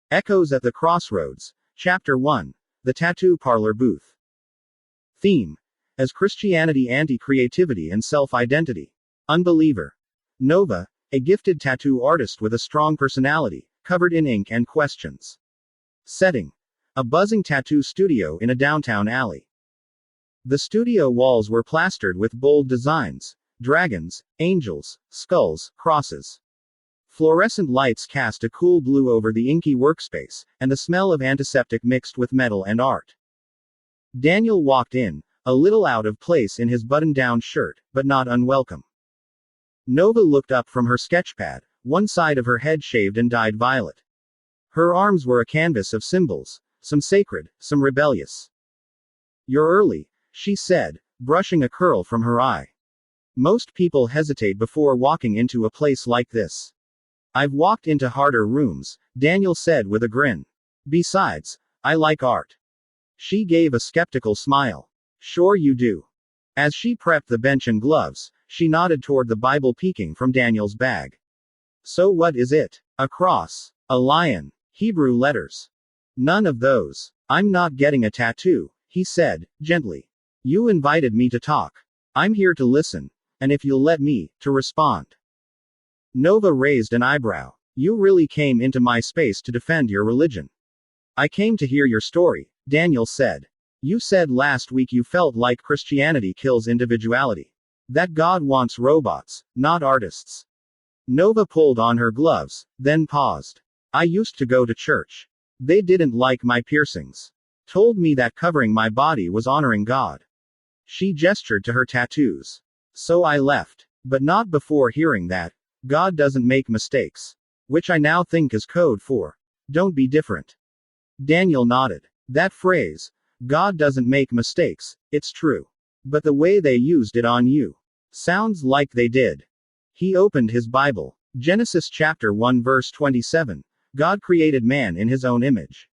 Echoes at the Crossroads. Chapter 1. The Tattoo Parlor Booth. Theme. As Christianity Anti-Creativity and Self-Identity. Unbeliever. Nova, a gifted tattoo artist with a strong personality, covered in ink and questions. Setting. A buzzing tattoo studio in a downtown alley. The studio walls were plastered with bold designs: dragons, angels, skulls, crosses. Fluorescent lights cast a cool blue over the inky workspace, and the smell of antiseptic mixed with metal and art. Daniel walked in, a little out of place in his button-down shirt, but not unwelcome. Nova looked up from her sketchpad, one side of her head shaved and dyed violet. Her arms were a canvas of symbols, some sacred, some rebellious. "You're early," she said, brushing a curl from her eye. "Most people hesitate before walking into a place like this." "I've walked into harder rooms," Daniel said with a grin. "Besides, I like art." She gave a skeptical smile. "Sure you do." As she prepped the bench and gloves, she nodded toward the Bible peeking from Daniel's bag. "So what is it? A cross? A lion? Hebrew letters?" "None of those. I'm not getting a tattoo," he said, gently. "You invited me to talk. I'm here to listen, and if you'll let me, to respond." Nova raised an eyebrow. "You really came into my space to defend your religion." "I came to hear your story," Daniel said. "You said last week you felt like Christianity kills individuality. That God wants robots, not artists." Nova pulled on her gloves, then paused. "I used to go to church. They didn't like my piercings. Told me that covering my body was honoring God." She gestured to her tattoos. "So I left. But not before hearing that God doesn't make mistakes. Which I now think is code for don't be different." Daniel nodded. That phrase, "God doesn't make mistakes," it's true. But the way they used it on you sounds like they did. He opened his Bible. Genesis chapter 1 verse 27. God created man in his own image.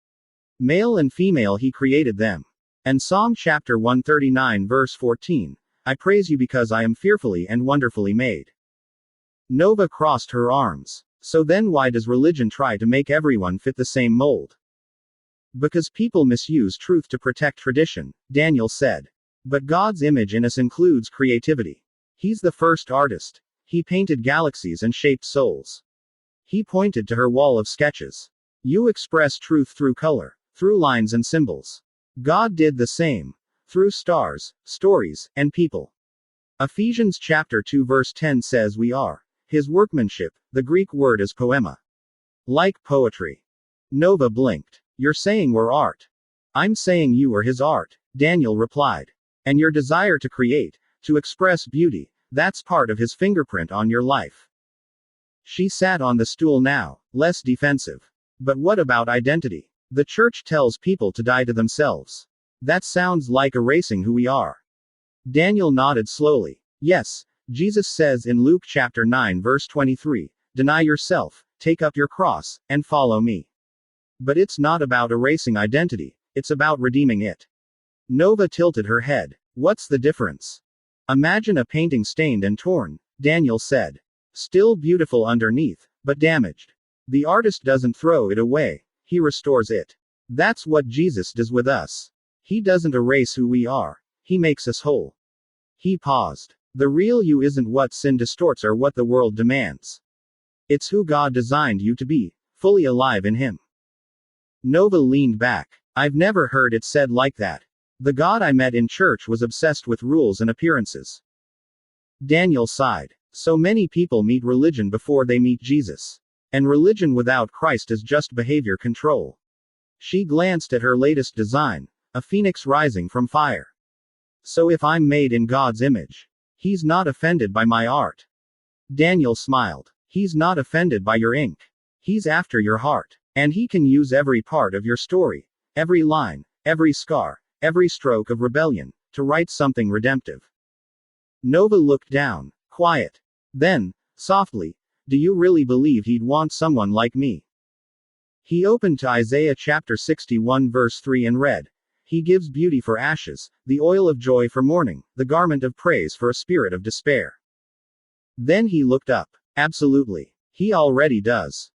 Male and female he created them. And Psalm chapter 139 verse 14. I praise you because I am fearfully and wonderfully made. Nova crossed her arms. So then why does religion try to make everyone fit the same mold? Because people misuse truth to protect tradition, Daniel said. But God's image in us includes creativity. He's the first artist. He painted galaxies and shaped souls. He pointed to her wall of sketches. You express truth through color, through lines and symbols. God did the same. Through stars, stories, and people. Ephesians chapter 2 verse 10 says we are His workmanship. The Greek word is poema. Like poetry. Nova blinked. You're saying we're art. I'm saying you are His art, Daniel replied. And your desire to create, to express beauty, that's part of His fingerprint on your life. She sat on the stool now, less defensive. But what about identity? The church tells people to die to themselves. That sounds like erasing who we are. Daniel nodded slowly. Yes, Jesus says in Luke chapter 9 verse 23, deny yourself, take up your cross, and follow me. But it's not about erasing identity, it's about redeeming it. Nova tilted her head. What's the difference? Imagine a painting stained and torn, Daniel said. Still beautiful underneath, but damaged. The artist doesn't throw it away, he restores it. That's what Jesus does with us. He doesn't erase who we are, he makes us whole. He paused. The real you isn't what sin distorts or what the world demands. It's who God designed you to be, fully alive in Him. Nova leaned back. I've never heard it said like that. The God I met in church was obsessed with rules and appearances. Daniel sighed. So many people meet religion before they meet Jesus. And religion without Christ is just behavior control. She glanced at her latest design, a phoenix rising from fire. So if I'm made in God's image, He's not offended by my art. Daniel smiled. He's not offended by your ink. He's after your heart. And He can use every part of your story, every line, every scar, every stroke of rebellion, to write something redemptive. Nova looked down, quiet. Then, softly, do you really believe He'd want someone like me? He opened to Isaiah chapter 61 verse 3 and read, He gives beauty for ashes, the oil of joy for mourning, the garment of praise for a spirit of despair. Then he looked up. Absolutely. He already does.